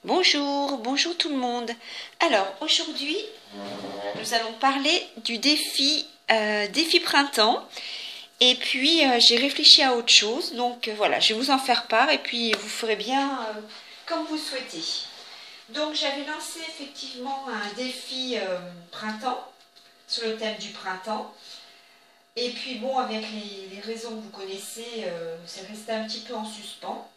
Bonjour, bonjour tout le monde. Alors aujourd'hui, nous allons parler du défi printemps. Et puis j'ai réfléchi à autre chose. Donc voilà, je vais vous en faire part et puis vous ferez bien comme vous souhaitez. Donc j'avais lancé effectivement un défi printemps sur le thème du printemps. Et puis bon, avec les raisons que vous connaissez, c'est resté un petit peu en suspens.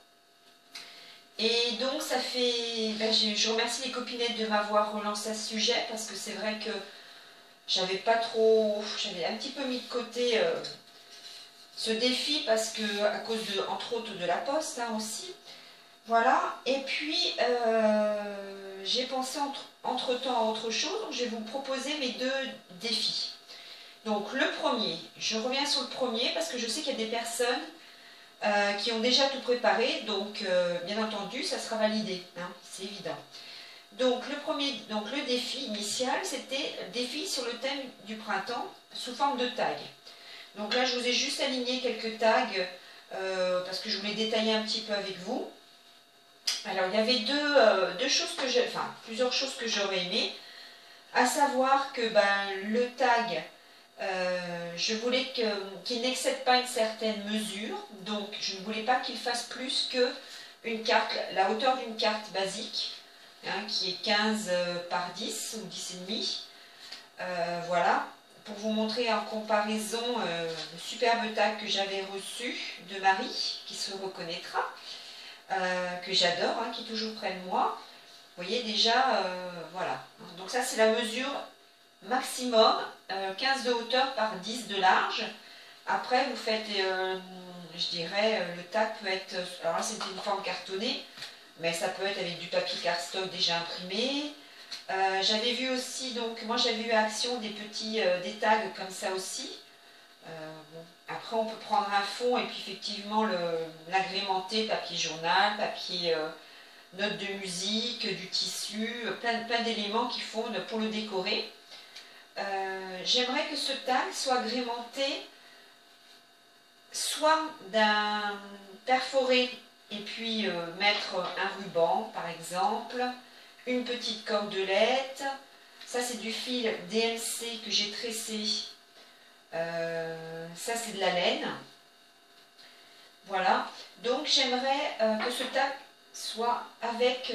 Et donc ça fait, je remercie les copinettes de m'avoir relancé à ce sujet parce que c'est vrai que j'avais un petit peu mis de côté ce défi parce que à cause de, entre autres, de la poste aussi. Voilà. Et puis j'ai pensé entre-temps à autre chose, donc je vais vous proposer mes deux défis. Donc le premier, je reviens sur le premier parce que je sais qu'il y a des personnes qui ont déjà tout préparé, donc bien entendu ça sera validé, hein, c'est évident. Donc le défi initial, c'était défi sur le thème du printemps sous forme de tag. Donc là je vous ai juste aligné quelques tags parce que je voulais détailler un petit peu avec vous. Alors il y avait plusieurs choses que j'aurais aimé, à savoir que le tag, je voulais qu'il n'excède pas une certaine mesure, donc je ne voulais pas qu'il fasse plus que la hauteur d'une carte basique, hein, qui est 15 par 10 ou 10,5. Voilà, pour vous montrer en comparaison le superbe tag que j'avais reçu de Marie, qui se reconnaîtra, que j'adore, hein, qui est toujours près de moi. Vous voyez déjà, voilà. Donc ça c'est la mesure maximum, 15 de hauteur par 10 de large. Après vous faites, je dirais, le tag peut être, alors là c'était une forme cartonnée, mais ça peut être avec du papier cardstock déjà imprimé. J'avais vu aussi, donc moi j'avais eu à Action des tags comme ça aussi. Bon. Après on peut prendre un fond et puis effectivement l'agrémenter, papier journal, papier notes de musique, du tissu, plein d'éléments qui font pour le décorer. J'aimerais que ce tag soit agrémenté soit d'un perforé et puis mettre un ruban par exemple, une petite cordelette. Ça c'est du fil DMC que j'ai tressé. Ça c'est de la laine. Voilà. Donc j'aimerais que ce tag soit avec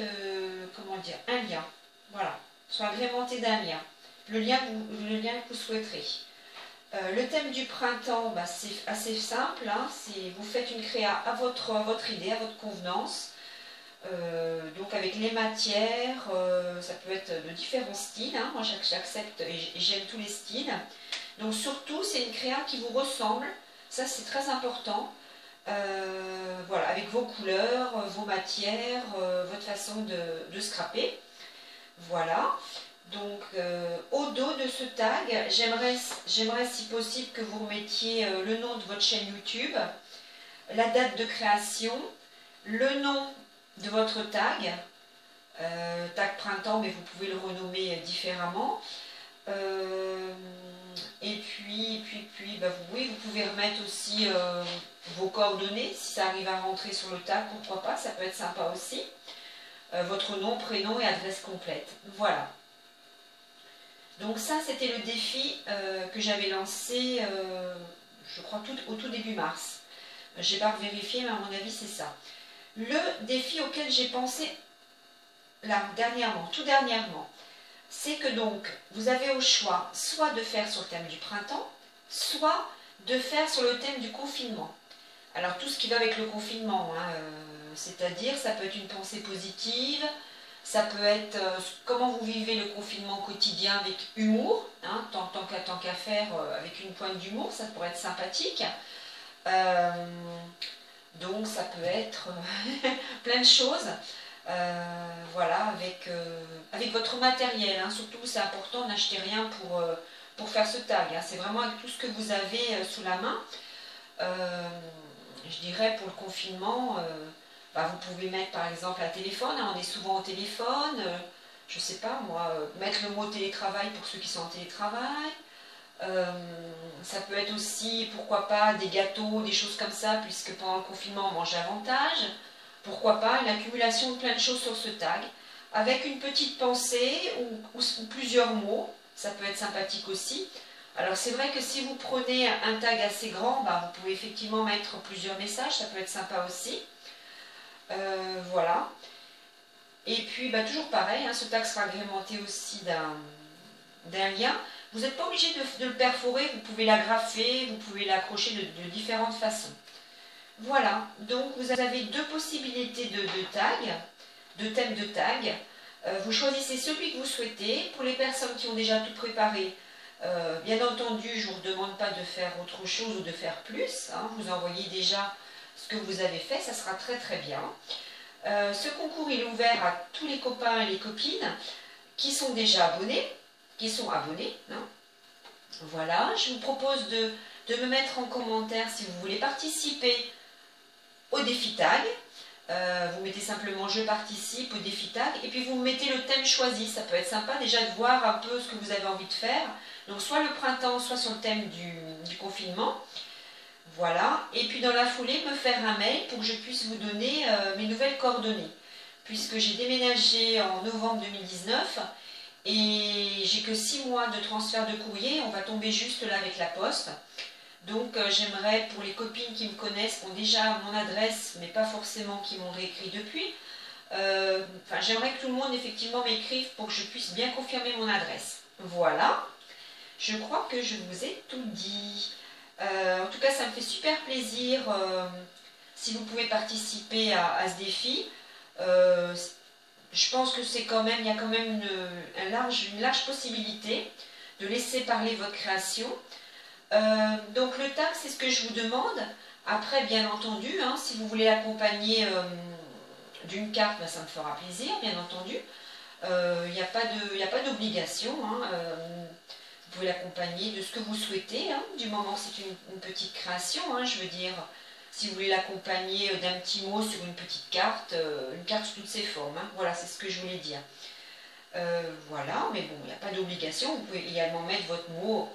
comment dire, un lien. Voilà. Soit agrémenté d'un lien. Le lien que vous souhaiterez. Le thème du printemps, c'est assez simple, hein, vous faites une créa à votre idée, à votre convenance, donc avec les matières, ça peut être de différents styles, hein, moi j'accepte et j'aime tous les styles, donc surtout c'est une créa qui vous ressemble, ça c'est très important, voilà, avec vos couleurs, vos matières, votre façon de scraper, voilà. Donc au dos de ce tag, j'aimerais si possible que vous remettiez le nom de votre chaîne YouTube, la date de création, le nom de votre tag, tag printemps, mais vous pouvez le renommer différemment. Et puis oui, vous pouvez remettre aussi vos coordonnées, si ça arrive à rentrer sur le tag, pourquoi pas, ça peut être sympa aussi. Votre nom, prénom et adresse complète. Voilà. Donc ça, c'était le défi que j'avais lancé, je crois, au tout début mars. Je n'ai pas vérifié, mais à mon avis, c'est ça. Le défi auquel j'ai pensé là, tout dernièrement, c'est que donc, vous avez au choix soit de faire sur le thème du printemps, soit de faire sur le thème du confinement. Alors, tout ce qui va avec le confinement, hein, c'est-à-dire, ça peut être une pensée positive, ça peut être comment vous vivez le confinement quotidien avec humour, hein, tant qu'à faire avec une pointe d'humour, ça pourrait être sympathique. Donc ça peut être plein de choses. Voilà, avec votre matériel, hein, surtout c'est important, n'achetez rien pour faire ce tag, hein, c'est vraiment avec tout ce que vous avez sous la main. Je dirais pour le confinement, vous pouvez mettre par exemple un téléphone, hein, on est souvent au téléphone, je sais pas moi, mettre le mot télétravail pour ceux qui sont en télétravail. Ça peut être aussi, pourquoi pas, des gâteaux, des choses comme ça, puisque pendant le confinement on mange davantage. pourquoi pas, une accumulation de plein de choses sur ce tag, avec une petite pensée ou plusieurs mots, ça peut être sympathique aussi. Alors c'est vrai que si vous prenez un tag assez grand, bah, vous pouvez effectivement mettre plusieurs messages, ça peut être sympa aussi. Voilà. Et puis bah, toujours pareil, hein, ce tag sera agrémenté aussi d'un lien. Vous n'êtes pas obligé de le perforer, vous pouvez l'agrafer, vous pouvez l'accrocher de différentes façons. Voilà, donc vous avez deux possibilités de tag, de thème de tag. Vous choisissez celui que vous souhaitez. Pour les personnes qui ont déjà tout préparé, bien entendu, je ne vous demande pas de faire autre chose ou de faire plus. Hein. Vous envoyez déjà ce que vous avez fait, ça sera très très bien. Ce concours il est ouvert à tous les copains et les copines qui sont déjà abonnés, hein. Voilà, je vous propose de me mettre en commentaire si vous voulez participer au défi tag. Vous mettez simplement je participe au défi tag et puis vous mettez le thème choisi. Ça peut être sympa déjà de voir un peu ce que vous avez envie de faire. Donc soit le printemps, soit sur le thème du confinement. Voilà. Et puis dans la foulée, me faire un mail pour que je puisse vous donner mes nouvelles coordonnées. Puisque j'ai déménagé en novembre 2019 et j'ai que 6 mois de transfert de courrier. On va tomber juste là avec la poste. Donc j'aimerais, pour les copines qui me connaissent, qui ont déjà mon adresse, mais pas forcément qui m'ont réécrit depuis, j'aimerais que tout le monde effectivement m'écrive pour que je puisse bien confirmer mon adresse. Voilà, je crois que je vous ai tout dit. En tout cas, ça me fait super plaisir si vous pouvez participer à ce défi. Je pense que c'est quand même, il y a quand même une large possibilité de laisser parler votre création. Donc le tag, c'est ce que je vous demande. Après, bien entendu, hein, si vous voulez l'accompagner d'une carte, ben, ça me fera plaisir, bien entendu. Il n'y a pas d'obligation. Hein, vous pouvez l'accompagner de ce que vous souhaitez, hein, du moment que c'est une petite création. Hein, je veux dire, si vous voulez l'accompagner d'un petit mot sur une petite carte, une carte sous toutes ses formes. Hein, voilà, c'est ce que je voulais dire. Voilà, mais bon, il n'y a pas d'obligation. Vous pouvez également mettre votre mot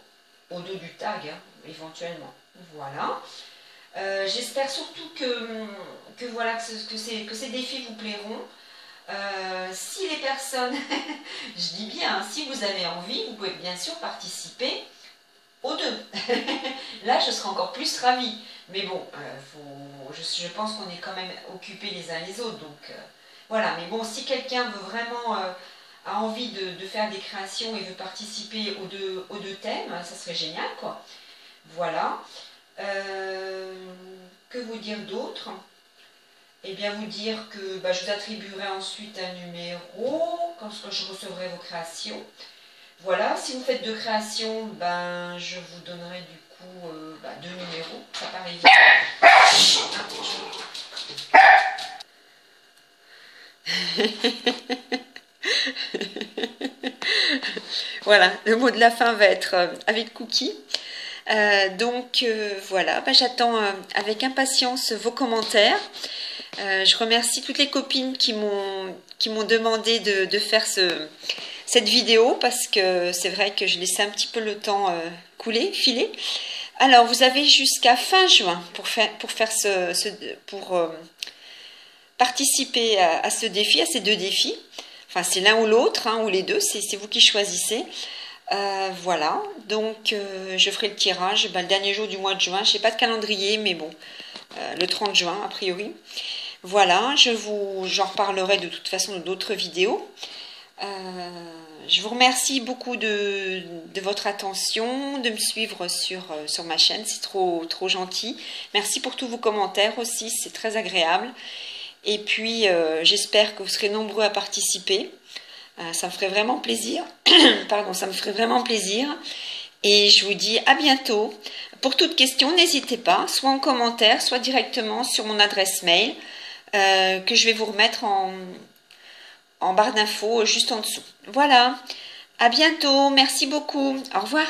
au dos du tag, hein, éventuellement. Voilà. J'espère surtout que ces défis vous plairont. Si les personnes, je dis bien, hein, si vous avez envie, vous pouvez bien sûr participer aux deux. Là, je serai encore plus ravie. Mais bon, je pense qu'on est quand même occupés les uns les autres. Donc, voilà. Mais bon, si quelqu'un veut vraiment... a envie de faire des créations et veut participer aux deux thèmes, ça serait génial, quoi. Voilà. Que vous dire d'autre? Eh bien, vous dire que bah, je vous attribuerai ensuite un numéro quand je recevrai vos créations. Voilà. Si vous faites deux créations, ben, je vous donnerai du coup deux numéros. Ça paraît vite. Voilà, le mot de la fin va être avec Cookie. Voilà, bah, j'attends avec impatience vos commentaires. Je remercie toutes les copines qui m'ont demandé de faire cette vidéo parce que c'est vrai que je laissais un petit peu le temps filer. Alors, vous avez jusqu'à fin juin pour participer à ce défi, à ces deux défis. Enfin, c'est l'un ou l'autre, hein, ou les deux, c'est vous qui choisissez. Voilà, donc je ferai le tirage le dernier jour du mois de juin. Je n'ai pas de calendrier, mais bon, le 30 juin a priori. Voilà, j'en reparlerai de toute façon dans d'autres vidéos. Je vous remercie beaucoup de votre attention, de me suivre sur ma chaîne, c'est trop gentil. Merci pour tous vos commentaires aussi, c'est très agréable. Et puis, j'espère que vous serez nombreux à participer. Ça me ferait vraiment plaisir. Pardon, ça me ferait vraiment plaisir. Et je vous dis à bientôt. Pour toute question, n'hésitez pas, soit en commentaire, soit directement sur mon adresse mail, que je vais vous remettre en barre d'infos juste en dessous. Voilà. À bientôt. Merci beaucoup. Au revoir.